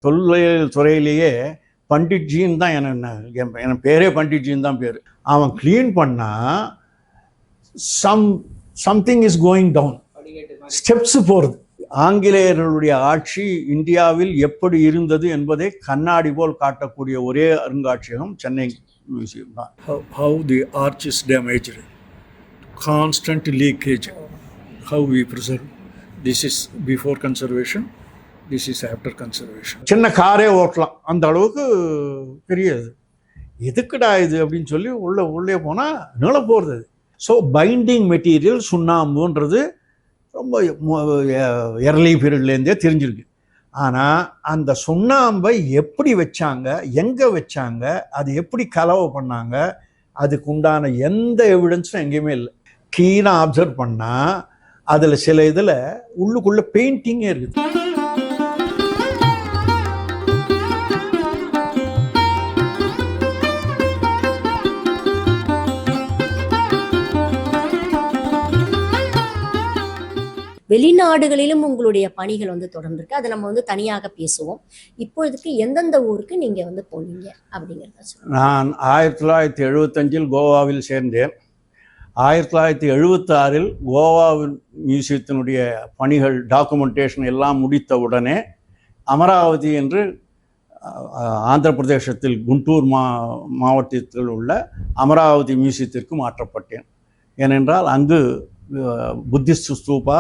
தொல்லியல் துறையிலேயே பண்டிட்ஜின்னு தான் என் பேரே பண்டிட்ஜின்னு தான் பேர். அவன் க்ளீன் பண்ணால் something is going down, steps போகிறது. ஆங்கிலேயர்களுடைய ஆட்சி இந்தியாவில் எப்படி இருந்தது என்பதை கண்ணாடி போல் காட்டக்கூடிய ஒரே அருங்காட்சியகம் சென்னை மியூசியம் தான். How the arch is damaged, constant leakage, how we preserve. This is before conservation, this is after conservation. சின்ன காரே ஓட்டலாம் அந்த அளவுக்கு பெரியது. எதுக்குடா இது அப்படின்னு சொல்லி உள்ளே போனால் நில போகிறது. ஸோ பைண்டிங் மெட்டீரியல் சுண்ணாம்புன்றது ரொம்ப எர்லி பீரியட்லேருந்தே தெரிஞ்சிருக்கு. ஆனால் அந்த சுண்ணாம்பை எப்படி வச்சாங்க, எங்கே வச்சாங்க, அது எப்படி கலவை பண்ணாங்க, அதுக்கு உண்டான எந்த எவிடன்ஸும் எங்கேயுமே இல்லை. கீனாக அப்சர்வ் பண்ணால் அதில் சில இதில் உள்ளுக்குள்ளே பெயிண்டிங்கே இருக்குது. வெளிநாடுகளிலும் உங்களுடைய பணிகள் தொடர்ந்துருக்கு. அதை நம்ம தனியாக பேசுவோம். இப்பொழுதுக்கு எந்தெந்த ஊருக்கு நீங்கள் போனீங்க அப்படிங்கிறத சொல்லுங்கள். நான் 1975 கோவாவில் சேர்ந்தேன். 1976 கோவாவின் மியூசியத்தினுடைய பணிகள் டாக்குமெண்டேஷன் எல்லாம் முடித்த உடனே அமராவதி என்று ஆந்திர பிரதேசத்தில் குண்டூர் மாவட்டத்தில் உள்ள அமராவதி மியூசியத்திற்கு மாற்றப்பட்டேன். ஏனென்றால் அங்கு புத்திஸ்ட் ஸ்தூபா,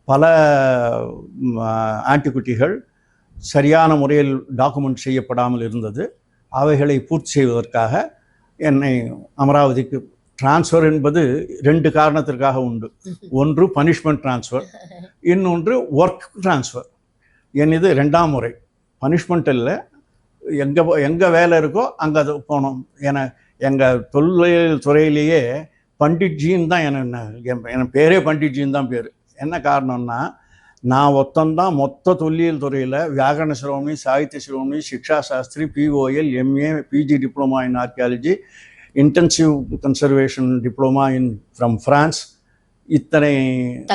பல ஆன்டிகுட்டிகள் சரியான முறையில் டாக்குமெண்ட் செய்யப்படாமல் இருந்தது. அவைகளை பூர்த்தி செய்வதற்காக என்னை அமராவதிக்கு டிரான்ஸ்ஃபர் என்பது 2 காரணத்திற்காக உண்டு. ஒன்று பனிஷ்மெண்ட் டிரான்ஸ்ஃபர், இன்னொன்று ஒர்க் டிரான்ஸ்ஃபர். இது 2ஆம் முறை. பனிஷ்மெண்ட் இல்லை, எங்கே வேலை இருக்கோ அங்கே அது போனோம். எங்கள் தொல்லியல் துறையிலேயே பண்டிட்ஜின்னு தான் என் பேரே பண்டிட்ஜின்னு தான் பேர். என்ன காரணம்னா, நான் ஒத்தந்தான் மொத்த தொல்லியல் துறையில் வியாகரண சிரோமணி, சாகித்ய சிரோமணி, சிக்ஷா சாஸ்திரி, POL, MA, PG diploma in archaeology, intensive conservation diploma from France, இத்தனை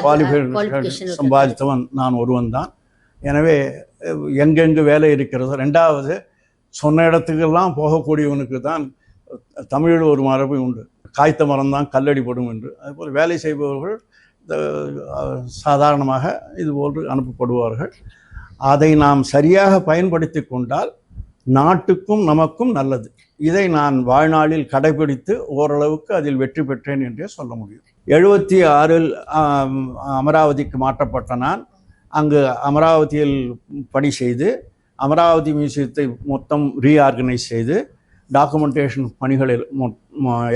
குவாலிஃபிகேஷன் சம்பாதித்தவன் நான் ஒருவன் தான். எனவே எங்கெங்கு வேலை இருக்கிறதோ, 2வது சொன்ன இடத்துக்கெல்லாம் போகக்கூடியவனுக்கு தான் தமிழில் ஒரு மரபு உண்டு, காய்த்த மரம் தான் கல்லடிப்படும் என்று. அதுபோல் வேலை செய்பவர்கள் சாதாரணமாக இதுபோன்று அனுப்பப்படுவார்கள். அதை நாம் சரியாக பயன்படுத்தி கொண்டால் நாட்டுக்கும் நமக்கும் நல்லது. இதை நான் வாழ்நாளில் கடைபிடித்து ஓரளவுக்கு அதில் வெற்றி பெற்றேன் என்றே சொல்ல முடியும். 76 அமராவதிக்கு மாற்றப்பட்ட நான் அங்கு அமராவதியில் பணி செய்து அமராவதி மியூசியத்தை மொத்தம் ரீஆர்கனைஸ் செய்து டாக்குமெண்டேஷன் பணிகளில்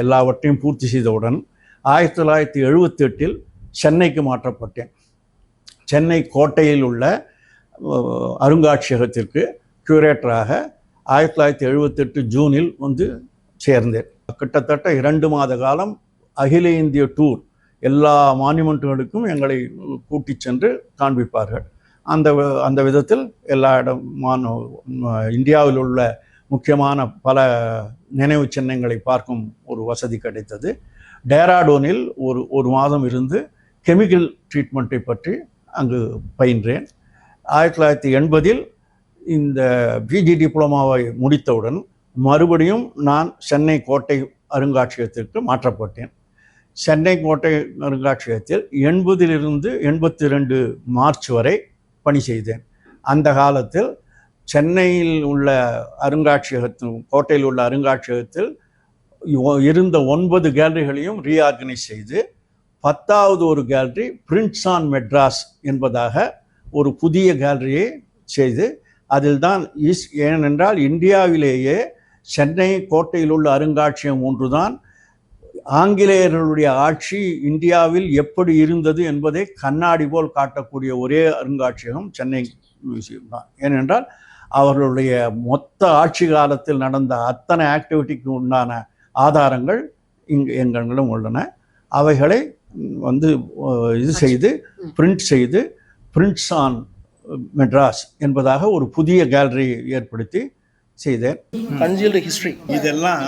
எல்லாவற்றையும் பூர்த்தி செய்தவுடன் 1978 சென்னைக்கு மாற்றப்பட்டேன். சென்னை கோட்டையில் உள்ள அருங்காட்சியகத்திற்கு கியூரேட்டராக 1978 ஜூனில் சேர்ந்தேன். கிட்டத்தட்ட 2 மாத காலம் அகில இந்திய டூர், எல்லா மான்யூமெண்ட்டுகளுக்கும் எங்களை கூட்டி சென்று காண்பிப்பார்கள். அந்த விதத்தில் எல்லா இந்தியாவில் உள்ள முக்கியமான பல நினைவு சின்னங்களை பார்க்கும் ஒரு வசதி கிடைத்தது. டேராடூனில் ஒரு மாதம் இருந்து கெமிக்கல் ட்ரீட்மெண்ட்டை பற்றி அங்கு பயின்றேன். 1980 இந்த PG டிப்ளமாவை முடித்தவுடன் மறுபடியும் நான் சென்னை கோட்டை அருங்காட்சியகத்திற்கு மாற்றப்பட்டேன். சென்னை கோட்டை அருங்காட்சியகத்தில் 80லிருந்து 82 மார்ச் வரை பணி செய்தேன். அந்த காலத்தில் சென்னையில் உள்ள கோட்டையில் உள்ள அருங்காட்சியகத்தில் இருந்த 9 கேலரிகளையும் ரீஆர்கனைஸ் செய்து 10வது ஒரு கேலரி பிரிண்ட்ஸ் ஆன் மெட்ராஸ் என்பதாக ஒரு புதிய கேலரியை செய்து அதில் தான் ஏனென்றால் இந்தியாவிலேயே சென்னை கோட்டையில் உள்ள அருங்காட்சியகம் ஒன்றுதான் ஆங்கிலேயர்களுடைய ஆட்சி இந்தியாவில் எப்படி இருந்தது என்பதை கண்ணாடி போல் காட்டக்கூடிய ஒரே அருங்காட்சியகம் சென்னை மியூசியம் தான். ஏனென்றால் அவர்களுடைய மொத்த ஆட்சி காலத்தில் நடந்த அத்தனை ஆக்டிவிட்டிக்கு உண்டான ஆதாரங்கள் எங்களிடம் உள்ளன. அவைகளை இது செய்து பிரிண்ட் செய்து பிரிண்ட்ஸ் ஆன் மெட்ராஸ் என்பதாக ஒரு புதிய கேலரி ஏற்படுத்தி செய்தேன். தஞ்சையில் ஹிஸ்ட்ரி இதெல்லாம்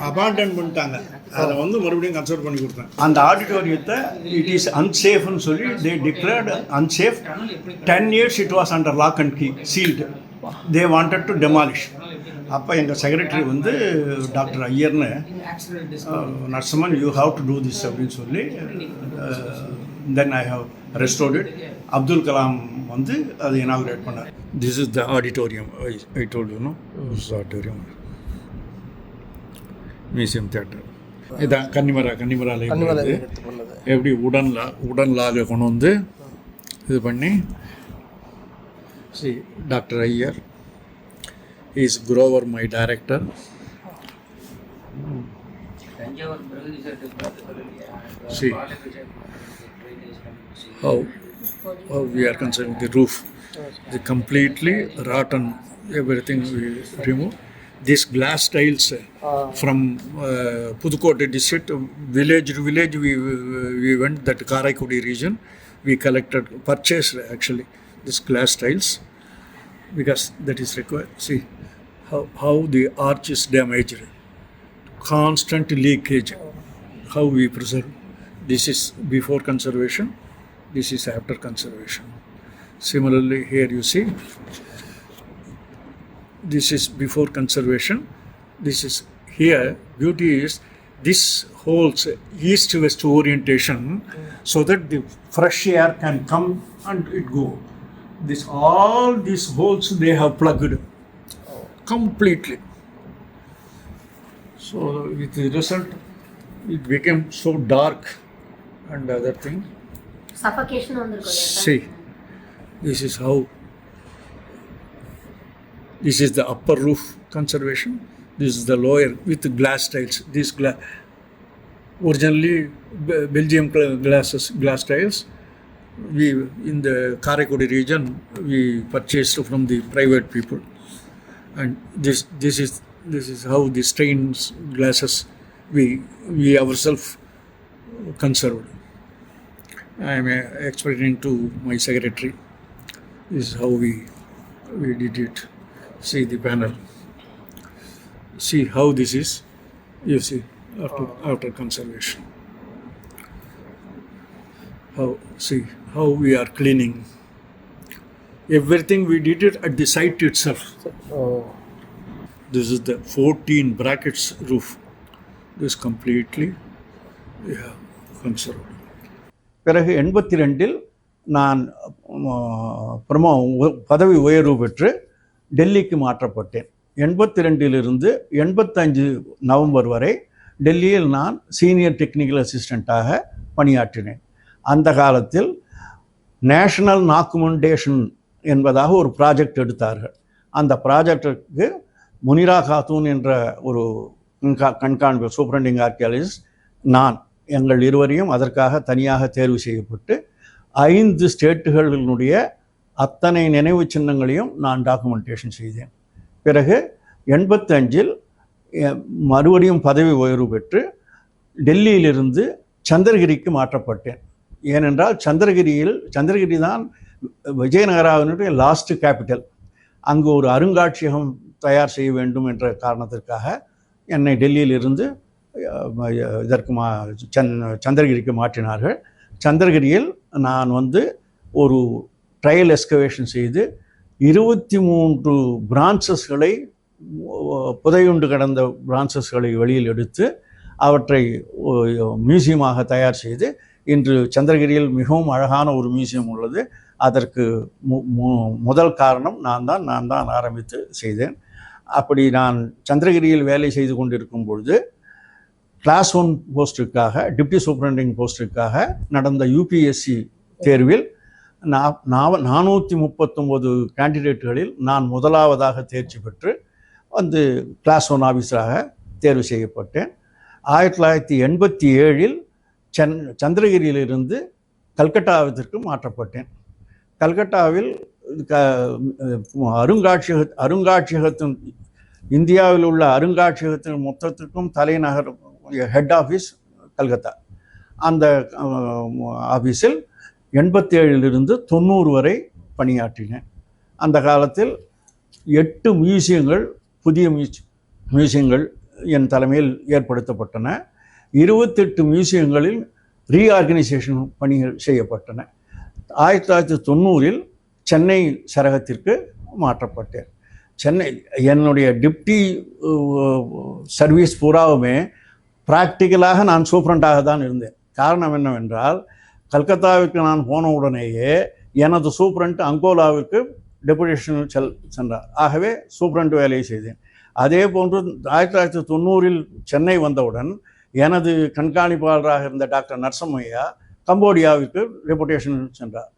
அபாண்டன் பண்ணிட்டாங்க. அதை மறுபடியும் கன்சர்வ் பண்ணி கொடுத்தேன். அந்த ஆடிட்டோரியத்தை இட் இஸ் அன்சேஃப்னு சொல்லி they declared unsafe. 10 years it was under lock and key, sealed. They wanted to demolish. அப்போ எங்கள் செக்ரட்டரி வந்து டாக்டர் ஐயர்னு, Narasimhan you have to do this அப்படின்னு சொல்லி, then I have restored it. Abdul Kalam வந்து அதை இனாகுரேட் பண்ணார். This is the auditorium. I told you no, this auditorium, museum theatre. இதான் கன்னிமரால எப்படி உடன் லாக கொண்டு வந்து இது பண்ணி. See doctor Iyer is grower, my director. See how we are concerned with the roof. The completely rotten, everything we remove. These glass tiles from Pudukkottai district, village to village, we went, that Karaikudi region, we purchased actually these glass tiles because that is required. See how the arch is damaged, constant leakage. How we preserve. This is before conservation, this is after conservation. Similarly here you see, this is before conservation, this is here. Beauty is this holds east-west orientation so that the fresh air can come and it go. All these holes they have plugged completely. So with the result, it became so dark and other thing. Suffocation on the See, this is how. This is the upper roof conservation. This is the lower with glass tiles. These originally Belgium glass tiles. We in the Karaikudi region we purchased from the private people, and this is how the stained glasses we ourselves conserved. I am explaining to my secretary. This is how we did it. See the panel. See how this is. You see after conservation. How we are cleaning. Everything we did it at the site itself. This is the 14 brackets roof. This completely conserved. பிறகு 82 நான் பதவி உயர்வு பெற்று டெல்லிக்கு மாற்றப்பட்டேன். 82 85 November வரை டெல்லியில் நான் senior technical அசிஸ்டண்ட்டாக பணியாற்றினேன். அந்த காலத்தில் நேஷனல் டாக்குமெண்டேஷன் என்பதாக ஒரு ப்ராஜெக்ட் எடுத்தார்கள். அந்த ப்ராஜெக்டுக்கு முனிரா காத்தூன் என்ற ஒரு கண்காணிப்பு சூப்பரண்டிங் ஆர்கியாலஜிஸ்ட், எங்கள் இருவரையும் அதற்காக தனியாக தேர்வு செய்யப்பட்டு 5 ஸ்டேட்டுகளினுடைய அத்தனை நினைவு சின்னங்களையும் நான் டாக்குமெண்டேஷன் செய்தேன். பிறகு 85 மறுபடியும் பதவி உயர்வு பெற்று டெல்லியிலிருந்து சந்திரகிரிக்கு மாற்றப்பட்டேன். ஏனென்றால் சந்திரகிரி தான் விஜயநகராவினுடைய லாஸ்ட் கேபிட்டல். அங்கு ஒரு அருங்காட்சியகம் தயார் செய்ய வேண்டும் என்ற காரணத்திற்காக என்னை டெல்லியிலிருந்து இதற்கு சந்திரகிரிக்கு மாற்றினார்கள். சந்திரகிரியில் நான் ஒரு ட்ரையல் எஸ்கவேஷன் செய்து 23 பிரான்ச்சஸ்களை, புதையுண்டு கிடந்த பிரான்ச்சஸ்களை வெளியில் எடுத்து அவற்றை மியூசியமாக தயார் செய்து இன்று சந்திரகிரியில் மிகவும் அழகான ஒரு மியூசியம் உள்ளது. அதற்கு முதல் காரணம் நான் தான் ஆரம்பித்து செய்தேன். அப்படி நான் சந்திரகிரியில் வேலை செய்து கொண்டிருக்கும் பொழுது கிளாஸ் 1 போஸ்ட்டுக்காக, டிப்டி சூப்பரண்டிங் போஸ்ட்டுக்காக நடந்த யூபிஎஸ்சி தேர்வில் 439 கேண்டிடேட்டுகளில் நான் முதலாவதாக தேர்ச்சி பெற்று கிளாஸ் 1 ஆஃபீஸராக தேர்வு செய்யப்பட்டேன். 1987 சந்திரகிரியிலிருந்து கல்கட்டாவிற்கு மாற்றப்பட்டேன். கல்கட்டாவில் அருங்காட்சியகத்தின் இந்தியாவில் உள்ள அருங்காட்சியகத்தின் மொத்தத்திற்கும் தலைநகர் ஹெட் ஆஃபீஸ் கல்கத்தா. அந்த ஆஃபீஸில் 87 90 வரை பணியாற்றினேன். அந்த காலத்தில் 8 மியூசியங்கள், புதிய மியூசியங்கள் என் தலைமையில் ஏற்படுத்தப்பட்டன. 28 மியூசியங்களில் ரீஆர்கனைசேஷன் பணிகள் செய்யப்பட்டன. 1990 சென்னை சரகத்திற்கு மாற்றப்பட்டேன். சென்னை என்னுடைய டிப்டி சர்வீஸ் பூராவுமே ப்ராக்டிக்கலாக நான் சூப்பரண்டாக தான் இருந்தேன். காரணம் என்னவென்றால், கல்கத்தாவிற்கு நான் போன உடனேயே எனது சூப்பரண்ட் அங்கோலாவிற்கு டெபுடேஷனில் சென்றார். ஆகவே சூப்பரண்ட் வேலையை செய்தேன். அதே போன்று 1990 சென்னை வந்தவுடன் எனது கண்காணிப்பாளராக இருந்த டாக்டர் நரசம்மையா கம்போடியாவிற்கு டெபுடேஷனில் சென்றார்.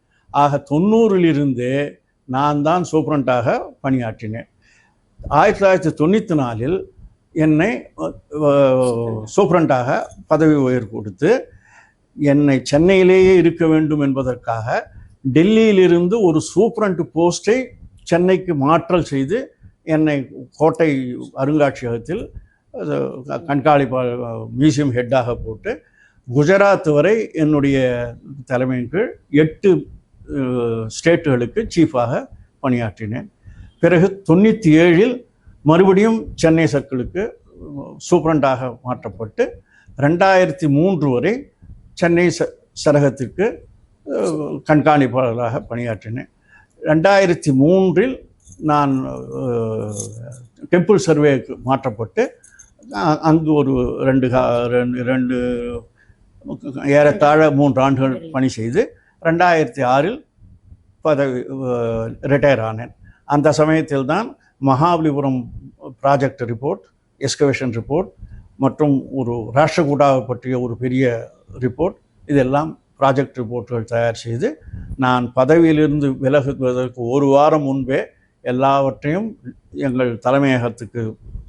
ஆக 90 நான் தான் சூப்பரண்டாக பணியாற்றினேன். 1994 என்னை சூப்பரண்டாக பதவி உயர்வு கொடுத்து என்னை சென்னையிலேயே இருக்க வேண்டும் என்பதற்காக டெல்லியிலிருந்து ஒரு சூப்பரண்ட் போஸ்டை சென்னைக்கு மாற்றல் செய்து என்னை கோட்டை அருங்காட்சியகத்தில் கண்காணிப்பாளர் மியூசியம் ஹெட்டாக போட்டு குஜராத் வரை என்னுடைய தலைமையின் கீழ் 8 ஸ்டேட்டுகளுக்கு சீஃபாக பணியாற்றினேன். பிறகு 97 மறுபடியும் சென்னை சர்க்கிளுக்கு சூப்பரண்டாக மாற்றப்பட்டு 2003 வரை சென்னை சரகத்திற்கு கண்காணிப்பாளராக பணியாற்றினேன். 2003 நான் டெம்பிள் சர்வேக்கு மாற்றப்பட்டு அங்கு ஒரு 2 ஏறத்தாழ 3 ஆண்டுகள் பணி செய்து 2006 பதவி ரிட்டையர் ஆனேன். அந்த சமயத்தில் தான் Mahabalipuram project report, excavation report மற்றும் ஒரு ராஷ்டிரகூடாவை பற்றிய ஒரு பெரிய ரிப்போர்ட், இதெல்லாம் ப்ராஜெக்ட் ரிப்போர்ட்டுகள் தயார் செய்து நான் பதவியிலிருந்து விலகுவதற்கு ஒரு வாரம் முன்பே எல்லாவற்றையும் எங்கள் தலைமையகத்துக்கு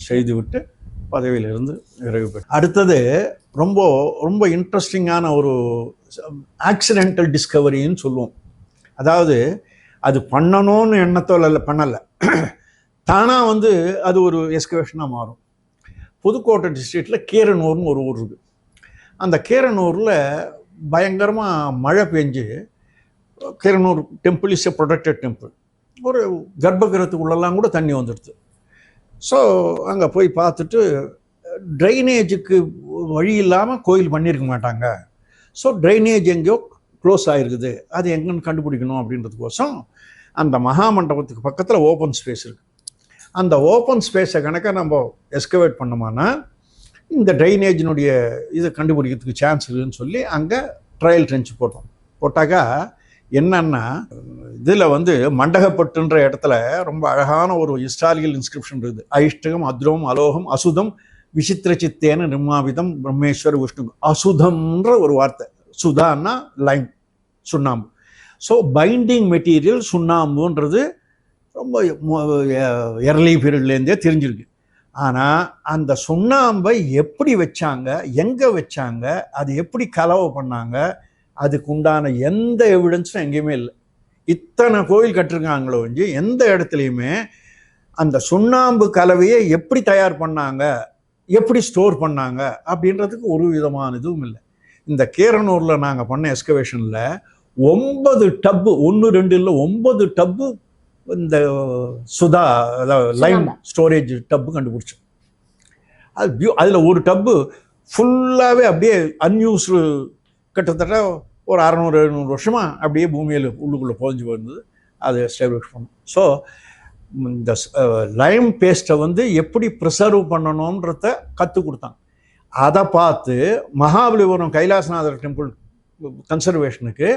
செய்துவிட்டு பதவியிலிருந்து நிறைவு பெற்றேன். அடுத்தது ரொம்ப ரொம்ப இன்ட்ரெஸ்டிங்கான ஒரு ஆக்சிடென்டல் டிஸ்கவரின்னு சொல்லுவோம். அதாவது அது பண்ணணும்னு எண்ணத்தோல பண்ணலை, தானாக அது ஒரு எஸ்கவேஷனாக மாறும். புதுக்கோட்டை டிஸ்ட்ரிக்டில் கீரனூர்னு ஒரு ஊர் இருக்குது. அந்த கீரனூரில் பயங்கரமாக மழை பெஞ்சு, Keeranur temple is a protected temple, ஒரு கர்ப்பகிரகத்துக்குள்ளெல்லாம் கூட தண்ணி வந்துடுது. ஸோ அங்கே போய் பார்த்துட்டு ட்ரைனேஜுக்கு வழி இல்லாமல் கோயில் பண்ணியிருக்க மாட்டாங்க. ஸோ ட்ரைனேஜ் எங்கேயோ க்ளோஸ் ஆகிருக்குது, அது எங்கன்னு கண்டுபிடிக்கணும் அப்படின்றதுக்கோசம் அந்த மகாமண்டபத்துக்கு பக்கத்தில் ஓப்பன் ஸ்பேஸ் இருக்குது. அந்த ஓப்பன் ஸ்பேஸை கணக்க நம்ம எஸ்கவேட் பண்ணோம்னா இந்த ட்ரைனேஜினுடைய இதை கண்டுபிடிக்கிறதுக்கு சான்ஸ் இருக்குதுன்னு சொல்லி அங்கே ட்ரையல் ட்ரென்ச் போட்டாக்கா என்னன்னா, இதில் மண்டகப்பட்டுன்ற இடத்துல ரொம்ப அழகான ஒரு ஹிஸ்டாரிக்கல் இன்ஸ்கிரிப்ஷன் இருக்குது. ஐஷ்டகம் அத்ரோம் அலோகம் அசுதம் விசித்திர சித்தேன நிர்மாவிதம் பிரம்மேஸ்வர விஷ்ணு. அசுதம்ன்ற ஒரு வார்த்தை, சுதான்னா லைம், சுண்ணாம்பு. ஸோ பைண்டிங் மெட்டீரியல் சுண்ணாம்புன்றது ரொம்ப எர்லி பீரியட்லேருந்தே தெரிஞ்சிருக்கு. ஆனால் அந்த சுண்ணாம்பை எப்படி வச்சாங்க, எங்கே வச்சாங்க, அது எப்படி கலவை பண்ணாங்க, அதுக்கு உண்டான எந்த எவிடன்ஸும் எங்கேயுமே இல்லை. இத்தனை கோயில் கட்டிருக்காங்களோ இஞ்சி எந்த இடத்துலையுமே அந்த சுண்ணாம்பு கலவையை எப்படி தயார் பண்ணாங்க, எப்படி ஸ்டோர் பண்ணாங்க அப்படின்றதுக்கு ஒரு விதமான இதுவும் இல்லை. இந்த கீரனூரில் நாங்கள் பண்ண எஸ்கவேஷனில் 9 டப்பு, 1 2 இல்லை 9 டப்பு இந்த சுதா, அதாவது லைம் ஸ்டோரேஜ் டப்பு கண்டுபிடிச்சோம். அது அதில் ஒரு டப்பு ஃபுல்லாகவே அப்படியே அன்யூஸ்டு, கிட்டத்தட்ட ஒரு 600-700 வருஷமாக அப்படியே பூமியில் உள்ளுக்குள்ளே புதைஞ்சு வந்தது. அதை எஸ்டாப்ளிஷ் பண்ணோம். ஸோ இந்த லைம் பேஸ்ட்டை எப்படி ப்ரிசர்வ் பண்ணணுன்றத கற்றுக் கொடுத்தாங்க. அதை பார்த்து மகாபலிபுரம் கைலாசநாதர் டெம்பிள் கன்சர்வேஷனுக்கு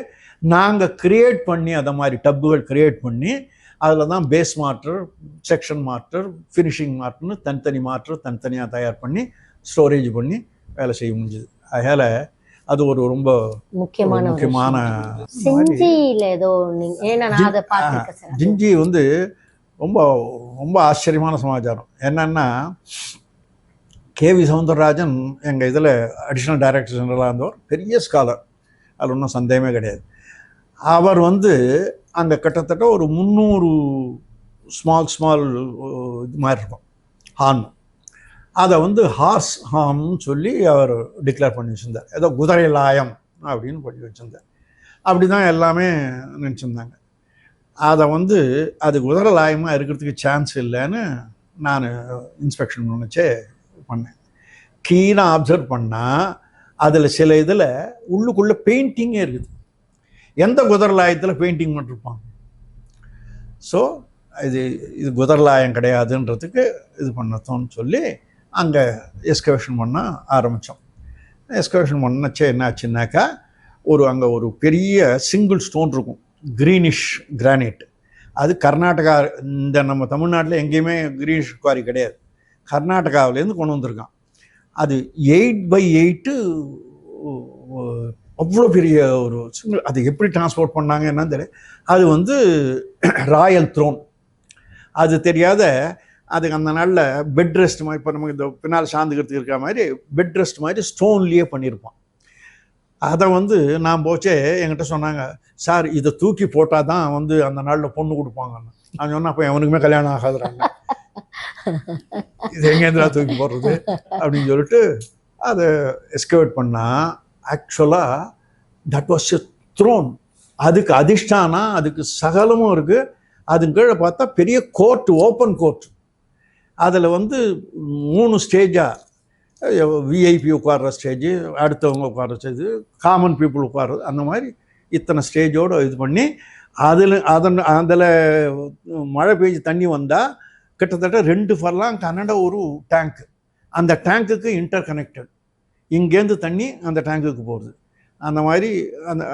நாங்கள் கிரியேட் பண்ணி அதை மாதிரி டப்புகள் கிரியேட் பண்ணி அதில் தான் base matter, section matter, finishing மாட்டர்னு தனித்தனியாக தயார் பண்ணி ஸ்டோரேஜ் பண்ணி வேலை செய்ய முடிஞ்சுது. அதனால் அது ஒரு ரொம்ப முக்கியமான ஜிஞ்சி ரொம்ப ரொம்ப ஆச்சரியமான சமாச்சாரம். என்னன்னா, கேவி சவுந்தரராஜன் எங்கள் இதில் அடிஷ்னல் டைரக்டர் ஜெனரலாக இருந்தவர், பெரிய ஸ்காலர், அதில் ஒன்றும் சந்தேகமே கிடையாது. அவர் அங்கே கிட்டத்தட்ட ஒரு 300 ஸ்மால் இது மாதிரி இருக்கும் ஹார்ன். அதை ஹார்ஸ் ஹார்ன்னு சொல்லி அவர் டிக்ளேர் பண்ணி வச்சுருந்தார். ஏதோ குதிரை லாயம் அப்படின்னு பண்ணி வச்சுருந்தார். அப்படி தான் எல்லாமே நினச்சிருந்தாங்க. அதை அது குதிரை லாயமாக இருக்கிறதுக்கு சான்ஸ் இல்லைன்னு நான் இன்ஸ்பெக்ஷன் நினச்சே பண்ணேன். கீனாக அப்சர்வ் பண்ணால் அதில் சில இதில் உள்ளுக்குள்ளே பெயிண்டிங்கே இருக்குது. எந்த குதிரை லாயத்தில் பெயிண்டிங் பண்ணிருப்பாங்க. ஸோ இது குதர்லாயம் கிடையாதுன்றதுக்கு இது பண்ணத்தோன்னு சொல்லி அங்கே எஸ்கவேஷன் பண்ண ஆரம்பித்தோம். எஸ்கவேஷன் பண்ணச்சே என்ன ஆச்சுன்னாக்கா அங்கே ஒரு பெரிய சிங்கிள் ஸ்டோன் இருக்கும், க்ரீனிஷ் கிரானைட். அது கர்நாடகா, இந்த நம்ம தமிழ்நாட்டில் எங்கேயுமே க்ரீனிஷ் குவாரி கிடையாது, கர்நாடகாவிலேருந்து கொண்டு வந்திருக்கான். அது 8x8 அவ்வளோ பெரிய ஒரு சிங்கிள். அது எப்படி டிரான்ஸ்போர்ட் பண்ணாங்க என்னன்னு தெரியல. அது ராயல் த்ரோன். அது தெரியாத அதுக்கு அந்த நாளில் பெட் ரெஸ்ட் மாதிரி, இப்போ நமக்கு இந்த பின்னால் சாந்துக்கிறதுக்கு இருக்கிற மாதிரி பெட் ரெஸ்ட் மாதிரி ஸ்டோன்லேயே பண்ணியிருப்பான். அதை நான் போச்சே என்கிட்ட சொன்னாங்க, சார் இதை தூக்கி போட்டால் தான் அந்த நாளில் பொண்ணு கொடுப்பாங்கன்னு. நான் சொன்னேன், அப்போ எவனுக்குமே கல்யாணம் ஆகாதுறாங்க, இது எங்கேருந்தா தூக்கி போடுறது அப்படின்னு சொல்லிட்டு அதை எஸ்கவேட் பண்ணால் ஆக்சுவலாக தட் வாஸ் எ த்ரோன். அதுக்கு அதிஷ்டானா, அதுக்கு சகலமும் இருக்குது. அது கீழே பார்த்தா பெரிய கோர்ட், ஓப்பன் கோர்ட். அதில் 3 ஸ்டேஜாக, விஐபி உட்கார்ற ஸ்டேஜு, அடுத்தவங்க உட்கார்ற ஸ்டேஜு, காமன் பீப்புள் உட்கார்றது, அந்த மாதிரி இத்தனை ஸ்டேஜோடு இது பண்ணி அதில் மழை பெய்ஞ்சு தண்ணி வந்தால் கிட்டத்தட்ட 2 ஃபர்லாங் கன்னட ஒரு டேங்க்கு. அந்த டேங்க்குக்கு இன்டர் கனெக்டட், இங்கேருந்து தண்ணி அந்த டேங்க்குக்கு போகுது. அந்த மாதிரி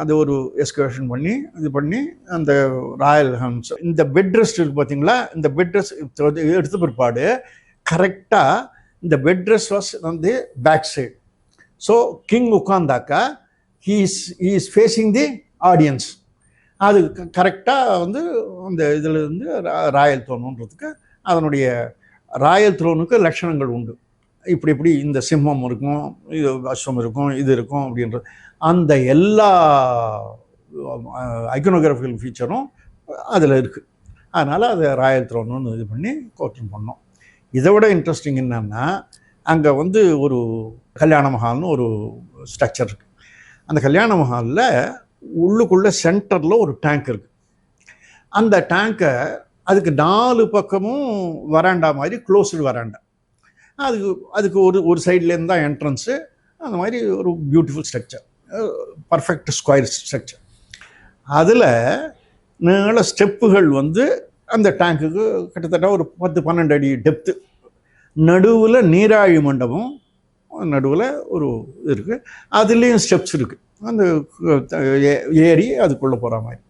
அது ஒரு எஸ்கவேஷன் பண்ணி இது பண்ணி அந்த ராயல் ஹம்ஸ், இந்த பெட் ரெஸ்ட் இருக்குது பார்த்தீங்களா, இந்த பெட் ரெஸ்ட் எடுத்த பிற்பாடு கரெக்டாக இந்த bed rest was back side. So king உட்காந்தாக்கா he is facing the audience. அது கரெக்டாக அந்த இதில் ராயல் த்ரோனுன்றதுக்கு அதனுடைய ராயல் த்ரோனுக்கு லட்சணங்கள் உண்டு. இப்படி இந்த சிம்மம் இருக்கும், இது அஸ்வம் இருக்கும், இது இருக்கும் அப்படின்றது. அந்த எல்லா ஐக்கனோகிராஃபிக்கல் ஃபீச்சரும் அதில் இருக்குது. அதனால் அதை ராயல் த்ரோன்னு இது பண்ணி கோட்டிங் பண்ணோம். இதை விட இன்ட்ரெஸ்டிங் என்னன்னா, அங்கே ஒரு கல்யாண மஹால்னு ஒரு ஸ்ட்ரக்சர் இருக்குது. அந்த கல்யாண மஹாலில் உள்ளுக்குள்ளே சென்டரில் ஒரு டேங்க் இருக்குது. அந்த டேங்கை அதுக்கு 4 பக்கமும் வராண்டா மாதிரி க்ளோஸ்டு வராண்டா. அதுக்கு ஒரு சைட்லேருந்து தான் என்ட்ரன்ஸு. அந்த மாதிரி ஒரு beautiful structure, perfect square structure. அதில் நீள ஸ்டெப்புகள் அந்த டேங்க்குக்கு கிட்டத்தட்ட ஒரு 10-12 அடி டெப்த்து. நடுவில் நீராழி மண்டபம், நடுவில் ஒரு இது இருக்குது, அதுலேயும் ஸ்டெப்ஸ் இருக்குது, அந்த ஏறி அதுக்குள்ளே போகிற மாதிரி.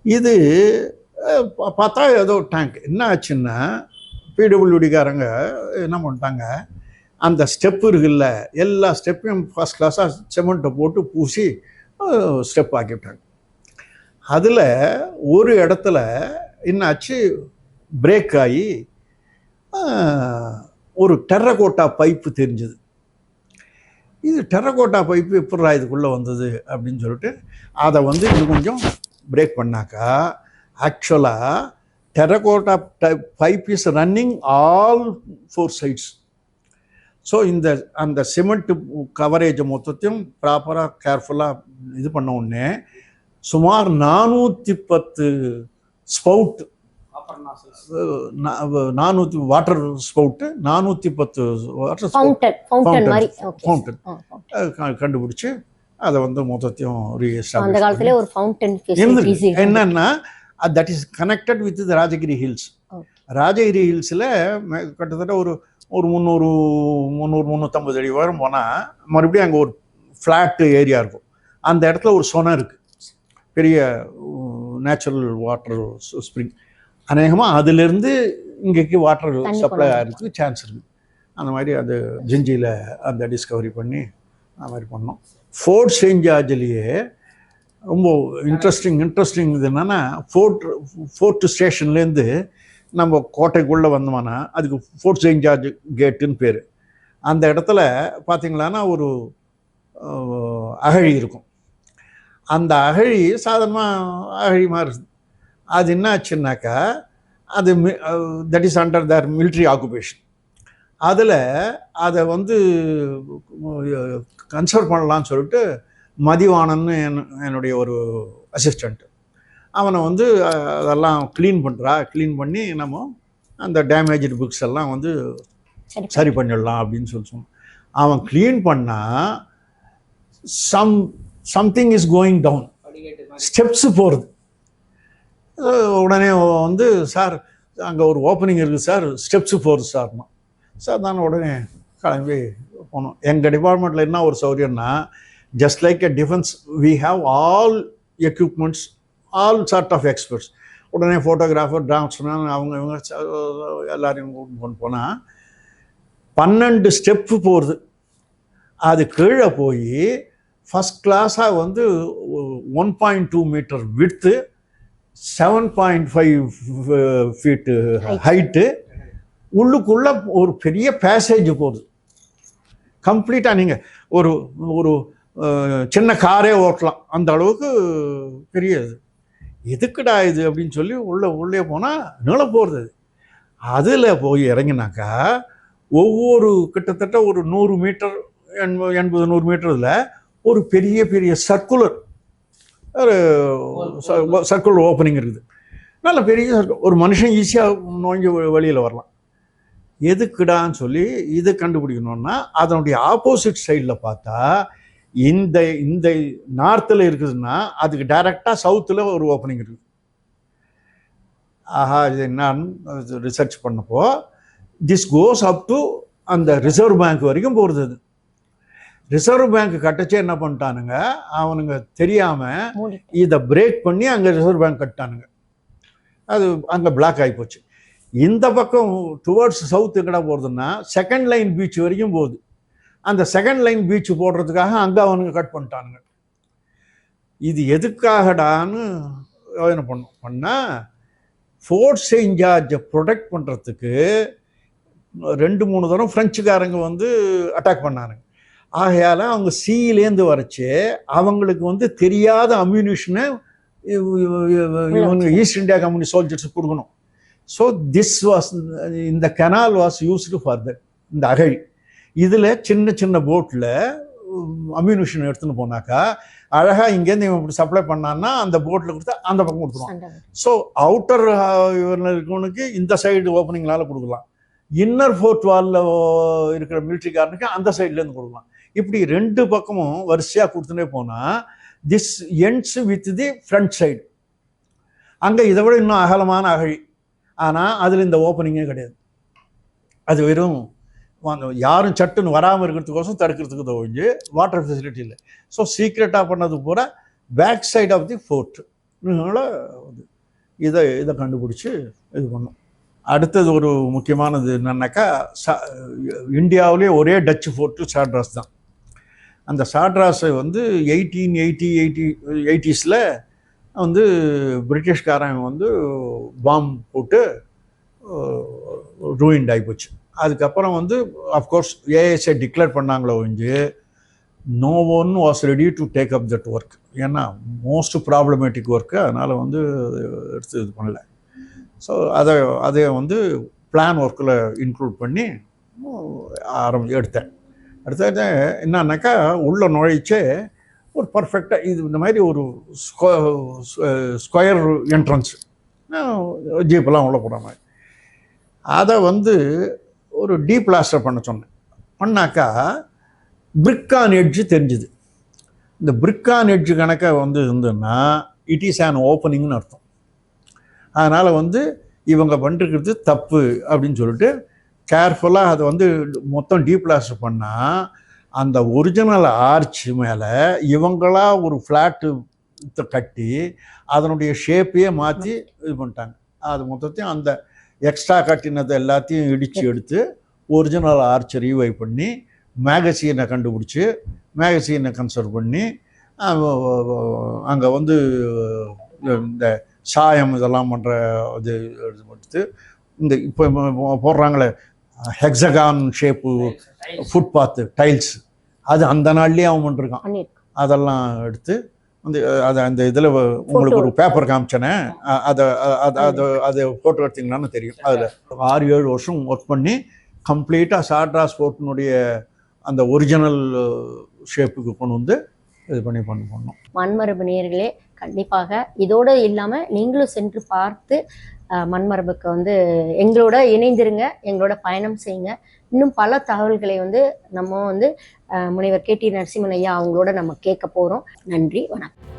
இது பார்த்தா ஏதோ டேங்க். என்ன ஆச்சுன்னா, பிடபிள்யூடிக்காரங்க என்ன பண்ணிட்டாங்க, அந்த ஸ்டெப்பு இருக்குல்ல, எல்லா ஸ்டெப்பையும் ஃபஸ்ட் கிளாஸாக சிமெண்ட்டை போட்டு பூசி ஸ்டெப் ஆக்கிவிட்டாங்க. அதில் ஒரு இடத்துல என்னாச்சு, பிரேக் ஆகி ஒரு டெர்ரகோட்டா பைப்பு தெரிஞ்சுது. இது டெர்ரகோட்டா பைப்பு எப்படா இதுக்குள்ளே வந்தது அப்படின்னு சொல்லிட்டு அதை இன்னும் கொஞ்சம் பிரேக் பண்ணாக்கா, ஆக்சுவலாக terracotta pipe is running all 4 sides. So அந்த சிமெண்ட் கவரேஜை மொத்தத்தையும் ப்ராப்பராக கேர்ஃபுல்லாக இது பண்ண உடனே சுமார் 410 spout, 400 water spout, 410 water fountain கண்டுபிடிச்சி அதை மொத்தத்தையும் என்னன்னா, that is connected with the Rajagiri hills. Rajagiri ஹில்ஸில் கிட்டத்தட்ட ஒரு 300-350 அடி வரும் போனால் மறுபடியும் அங்கே ஒரு ஃப்ளாட் ஏரியா இருக்கும். அந்த இடத்துல ஒரு சொனை இருக்குது, பெரிய நேச்சுரல் வாட்டர் ஸ்ப்ரிங். அநேகமாக அதிலிருந்து இங்கேக்கு வாட்டர் சப்ளை ஆகிறதுக்கு சான்ஸ் இருக்குது. அந்த மாதிரி அது ஜிஞ்சியில் அந்த டிஸ்கவரி பண்ணி அந்த மாதிரி பண்ணோம். ஃபோர்ட் செயின்ட் ஜார்ஜ்லேயே ரொம்ப இன்ட்ரெஸ்டிங் இது என்னென்னா, ஃபோர்ட் ஸ்டேஷன்லேருந்து நம்ம கோட்டைக்குள்ளே வந்தோம்னா அதுக்கு ஃபோர்ட் செயின்ட் ஜார்ஜ் கேட்டுன்னு பேர். அந்த இடத்துல பார்த்திங்களான்னா ஒரு அகழி இருக்கும். அந்த அகழி சாதாரணமாக அகழி மாதிரி இருக்குது. அது என்ன ஆச்சுன்னாக்கா, அது that is under the military occupation. அதில் அதை கன்சர்வ் பண்ணலான்னு சொல்லிட்டு மதிவானன்னு என்னுடைய ஒரு அசிஸ்டண்ட், அவனை அதெல்லாம் க்ளீன் பண்ணி நம்ம அந்த டேமேஜ்டு புக்ஸ் எல்லாம் சரி பண்ணிடலாம் அப்படின்னு சொல்லி சொன்னான். அவன் க்ளீன் பண்ணால் something is going down, steps போகிறது. உடனே வந்து சார் அங்கே ஒரு ஓப்பனிங் இருக்குது சார், ஸ்டெப்ஸு போகுது சார்னா. சார் நான் உடனே கிளம்பி போனோம். எங்கள் டிபார்ட்மெண்ட்டில் என்ன ஒரு சௌகரியம்னா, just like a defence we have all equipments, all sort of experts. உடனே ஃபோட்டோகிராஃபர், டிரான்ஸ்மேன், அவங்க இவங்க எல்லாரையும் கொண்டு போனால் 12 ஸ்டெப்பு போகிறது. அது கீழே போய் ஃபஸ்ட் கிளாஸாக வந்து 1.2 மீட்டர் விட்த்து, 7.5 ஃபீட்டு ஹைட்டு, உள்ளுக்குள்ளே ஒரு பெரிய பேசேஜ் போகுது. கம்ப்ளீட்டாக நீங்கள் ஒரு ஒரு சின்ன காரே ஓட்டலாம், அந்த அளவுக்கு பெரிய இது. எதுக்குடா இது அப்படின்னு சொல்லி உள்ளே போனால் நீள போகிறது. அதில் போய் இறங்கினாக்கா ஒவ்வொரு கிட்டத்தட்ட ஒரு 100 மீட்டர் 80-100 மீட்டரில் ஒரு பெரிய பெரிய சர்க்குலர் ஓப்பனிங் இருக்குது. நல்ல பெரிய ஒரு மனுஷன் ஈஸியாக நோங்கி வெளியில் வரலாம். எதுக்குடான்னு சொல்லி இதை கண்டுபிடிக்கணும்னா, அதனுடைய ஆப்போசிட் சைடில் பார்த்தா இந்த இந்த நார்த்தில் இருக்குதுன்னா அதுக்கு டைரெக்டாக சவுத்தில் ஒரு ஓப்பனிங் இருக்குது. ஆஹா, இது என்னன்னு ரிசர்ச் பண்ணப்போ திஸ் கோஸ் அப் டு அந்த ரிசர்வ் பேங்க் வரைக்கும் போகிறது. அது ரிசர்வ் பேங்க் கட்டச்சே என்ன பண்ணிட்டானுங்க, அவனுங்க தெரியாமல் இதை பிரேக் பண்ணி அங்கே ரிசர்வ் பேங்க் கட்டானுங்க. அது அங்கே பிளாக் ஆகி போச்சு. இந்த பக்கம் டுவர்ட்ஸ் சவுத் எங்கடா போகிறதுன்னா செகண்ட் லைன் பீச் வரைக்கும் போகுது. அந்த செகண்ட் லைன் பீச் போடுறதுக்காக அங்கே அவனுங்க கட் பண்ணிட்டானுங்க. இது எதுக்காகடான்னு யோசனை பண்ணால் ஃபோர்ட் செயின்ட் ஜார்ஜை ப்ரொடெக்ட் பண்ணுறதுக்கு 2-3 தடவை ஃப்ரெஞ்சுக்காரங்க வந்து அட்டாக் பண்ணானுங்க. ஆகையால் அவங்க சீலேருந்து வரைச்சி அவங்களுக்கு வந்து தெரியாத அம்யூனிஷனை இவங்க ஈஸ்ட் இந்தியா கம்பெனி சோல்ஜர்ஸுக்கு கொடுக்கணும். ஸோ திஸ் வாஸ் இந்த canal was used for that. இந்த அகழி இதில் சின்ன சின்ன போட்டில் அம்யூனிஷன் எடுத்துன்னு போனாக்கா அழகாக இங்கேருந்து இவன் இப்படி சப்ளை பண்ணான்னா அந்த போட்டில் கொடுத்தா அந்த பக்கம் கொடுத்துருவான். ஸோ அவுட்டர் இருக்கவனுக்கு இந்த சைடு ஓப்பனிங்னால கொடுக்கலாம், இன்னர் ஃபோர்ட் வாலில் இருக்கிற மிலிட்ரிக்காரனுக்கு அந்த சைட்லேருந்து கொடுக்கலாம். இப்படி 2 பக்கமும் வரிசையாக கொடுத்துட்டே போனால் this ends with the front side. அங்கே இதை விட இன்னும் அகலமான அகழி, ஆனால் அதில் இந்த ஓப்பனிங்கே கிடையாது. அது வெறும் யாரும் சட்டுன்னு வராமல் இருக்கிறதுக்கோசம் தடுக்கிறதுக்கு தோஞ்சு வாட்டர் ஃபெசிலிட்டி இல்லை. ஸோ சீக்ரெட்டாக பண்ணது பூரா back side of the fort. இதை கண்டுபிடிச்சி இது பண்ணோம். அடுத்தது ஒரு முக்கியமானது என்னன்னாக்கா, இந்தியாவிலே ஒரே டச்சு ஃபோர்ட்டு சாட்ராஸ் தான். அந்த சாட்ராஸை வந்து 1880s வந்து பிரிட்டிஷ்காரன் வந்து பாம் போட்டு ரூயின்ட் ஆகிப்போச்சு. அதுக்கப்புறம் வந்து அஃப்கோர்ஸ் ஏஎஸ்ஐ டிக்ளேர் பண்ணாங்களோ ஒழிஞ்சு no one was ready to take up that work. ஏன்னா மோஸ்ட் ப்ராப்ளமேட்டிக் ஒர்க்கு, அதனால் வந்து எடுத்து இது பண்ணல. ஸோ அதை வந்து பிளான் ஒர்க்கில் இன்க்ளூட் பண்ணி எடுத்தேன். என்னன்னாக்கா உள்ளே நுழைச்சே ஒரு பர்ஃபெக்டாக இது இந்த மாதிரி ஒரு ஸ்கொயர் என்ட்ரன்ஸ், ஜீப்பெல்லாம் உள்ளே போகிற மாதிரி. அதை வந்து ஒரு டீப்ளாஸ்டர் பண்ண சொன்னேன். பண்ணாக்கா பிரிக்கான் எட்ஜு தெரிஞ்சுது. இந்த பிரிக்கான் எட்ஜு கணக்கை வந்து இருந்ததுன்னா இட் இஸ் ஆன் ஓப்பனிங்னு அர்த்தம். அதனால் வந்து இவங்க பண்ணிருக்கிறது தப்பு அப்படின்னு சொல்லிட்டு கேர்ஃபுல்லாக அதை வந்து மொத்தம் டீப்ளாஸ்டர் பண்ணால் அந்த ஒரிஜினல் ஆர்ச் மேலே இவங்களா ஒரு ஃப்ளாட்டு கட்டி அதனுடைய ஷேப்பையே மாற்றி இது பண்ணிட்டாங்க. அது மொத்தத்தையும் அந்த எக்ஸ்ட்ரா கட்டினதை எல்லாத்தையும் இடித்து எடுத்து ஒரிஜினல் ஆர்ச்சை ரீவைவ் பண்ணி மேகசீனை கண்டுபிடிச்சி மேகசீனை கன்சர்வ் பண்ணி அங்கே வந்து இந்த சாயம் இதெல்லாம் பண்ணுற இது எடுத்து இந்த இப்போ போடுறாங்களே ஹெக்ஸகான் ஷேப்பு ஃபுட்பாத்து டைல்ஸ், அது அந்த நாள்லேயே அவன் பண்ணிருக்கான். அதெல்லாம் எடுத்து வந்து அதை அந்த இதில் உங்களுக்கு ஒரு பேப்பர் காமிச்சேனே, அதை ஃபோட்டோ எடுத்திங்களான்னு தெரியும். அதில் 6-7 வருஷம் ஒர்க் பண்ணி கம்ப்ளீட்டாக சாட்ராஸ் ஃபோர்ட்டினுடைய அந்த ஒரிஜினல் ஷேப்புக்கு கொண்டு வந்து இது பண்ணோம். மண்மரபு நேயர்களே, கண்டிப்பாக இதோடு இல்லாமல் நீங்களும் சென்று பார்த்து மண்மரபுக்கு வந்து எங்களோட இணைந்திருங்க, எங்களோட பயணம் செய்யுங்க. இன்னும் பல தகவல்களை வந்து நம்ம வந்து முனைவர் KT நரசிம்மன் ஐயா அவங்களோட நம்ம கேட்க போகிறோம். நன்றி, வணக்கம்.